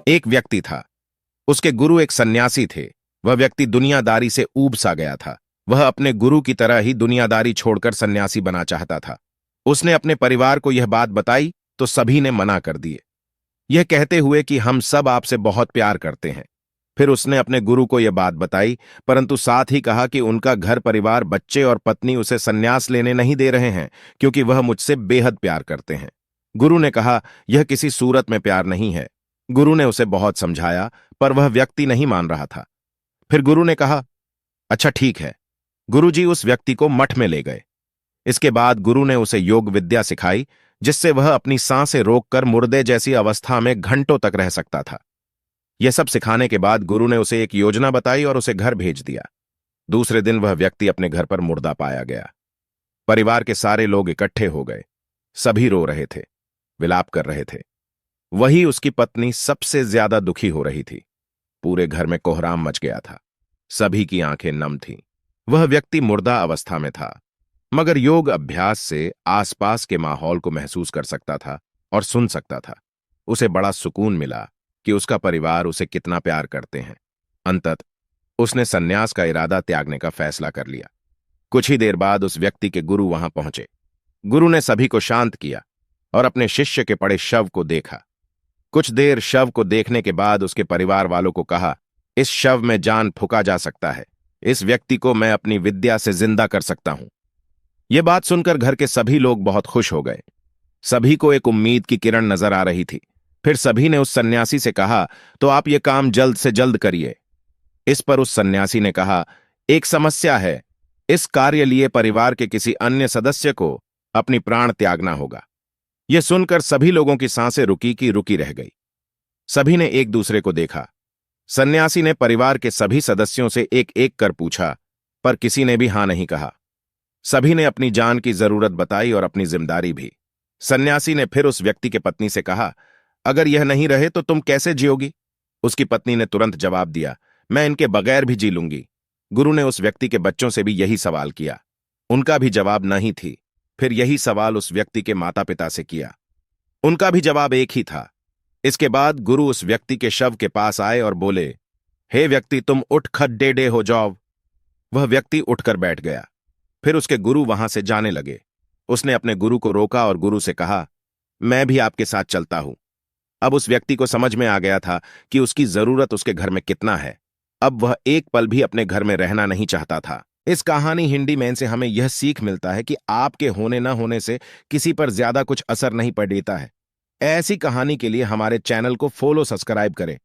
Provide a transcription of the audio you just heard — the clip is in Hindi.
एक व्यक्ति था। उसके गुरु एक सन्यासी थे। वह व्यक्ति दुनियादारी से ऊब सा गया था। वह अपने गुरु की तरह ही दुनियादारी छोड़कर सन्यासी बना चाहता था। उसने अपने परिवार को यह बात बताई तो सभी ने मना कर दिए, यह कहते हुए कि हम सब आपसे बहुत प्यार करते हैं। फिर उसने अपने गुरु को यह बात बताई, परंतु साथ ही कहा कि उनका घर परिवार, बच्चे और पत्नी उसे संन्यास लेने नहीं दे रहे हैं, क्योंकि वह मुझसे बेहद प्यार करते हैं। गुरु ने कहा, यह किसी सूरत में प्यार नहीं है। गुरु ने उसे बहुत समझाया, पर वह व्यक्ति नहीं मान रहा था। फिर गुरु ने कहा, अच्छा ठीक है। गुरुजी उस व्यक्ति को मठ में ले गए। इसके बाद गुरु ने उसे योग विद्या सिखाई, जिससे वह अपनी सांसें रोककर मुर्दे जैसी अवस्था में घंटों तक रह सकता था। यह सब सिखाने के बाद गुरु ने उसे एक योजना बताई और उसे घर भेज दिया। दूसरे दिन वह व्यक्ति अपने घर पर मुर्दा पाया गया। परिवार के सारे लोग इकट्ठे हो गए। सभी रो रहे थे, विलाप कर रहे थे। वही उसकी पत्नी सबसे ज्यादा दुखी हो रही थी। पूरे घर में कोहराम मच गया था। सभी की आंखें नम थीं। वह व्यक्ति मुर्दा अवस्था में था, मगर योग अभ्यास से आसपास के माहौल को महसूस कर सकता था और सुन सकता था। उसे बड़ा सुकून मिला कि उसका परिवार उसे कितना प्यार करते हैं। अंततः उसने सन्यास का इरादा त्यागने का फैसला कर लिया। कुछ ही देर बाद उस व्यक्ति के गुरु वहां पहुंचे। गुरु ने सभी को शांत किया और अपने शिष्य के पड़े शव को देखा। कुछ देर शव को देखने के बाद उसके परिवार वालों को कहा, इस शव में जान फूंका जा सकता है। इस व्यक्ति को मैं अपनी विद्या से जिंदा कर सकता हूं। यह बात सुनकर घर के सभी लोग बहुत खुश हो गए। सभी को एक उम्मीद की किरण नजर आ रही थी। फिर सभी ने उस सन्यासी से कहा, तो आप ये काम जल्द से जल्द करिए। इस पर उस सन्यासी ने कहा, एक समस्या है। इस कार्य लिए परिवार के किसी अन्य सदस्य को अपनी प्राण त्यागना होगा। यह सुनकर सभी लोगों की सांसें रुकी की रुकी रह गई। सभी ने एक दूसरे को देखा। सन्यासी ने परिवार के सभी सदस्यों से एक एक कर पूछा, पर किसी ने भी हां नहीं कहा। सभी ने अपनी जान की जरूरत बताई और अपनी जिम्मेदारी भी। सन्यासी ने फिर उस व्यक्ति के पत्नी से कहा, अगर यह नहीं रहे तो तुम कैसे जियोगी? उसकी पत्नी ने तुरंत जवाब दिया, मैं इनके बगैर भी जी लूंगी। गुरु ने उस व्यक्ति के बच्चों से भी यही सवाल किया। उनका भी जवाब नहीं थी। फिर यही सवाल उस व्यक्ति के माता पिता से किया। उनका भी जवाब एक ही था। इसके बाद गुरु उस व्यक्ति के शव के पास आए और बोले, हे व्यक्ति, तुम उठ खड्डेडे हो जाओ। वह व्यक्ति उठकर बैठ गया। फिर उसके गुरु वहां से जाने लगे। उसने अपने गुरु को रोका और गुरु से कहा, मैं भी आपके साथ चलता हूं। अब उस व्यक्ति को समझ में आ गया था कि उसकी जरूरत उसके घर में कितना है। अब वह एक पल भी अपने घर में रहना नहीं चाहता था। इस कहानी हिंदी मैन से हमें यह सीख मिलता है कि आपके होने न होने से किसी पर ज्यादा कुछ असर नहीं पड़ता है। ऐसी कहानी के लिए हमारे चैनल को फॉलो सब्सक्राइब करें।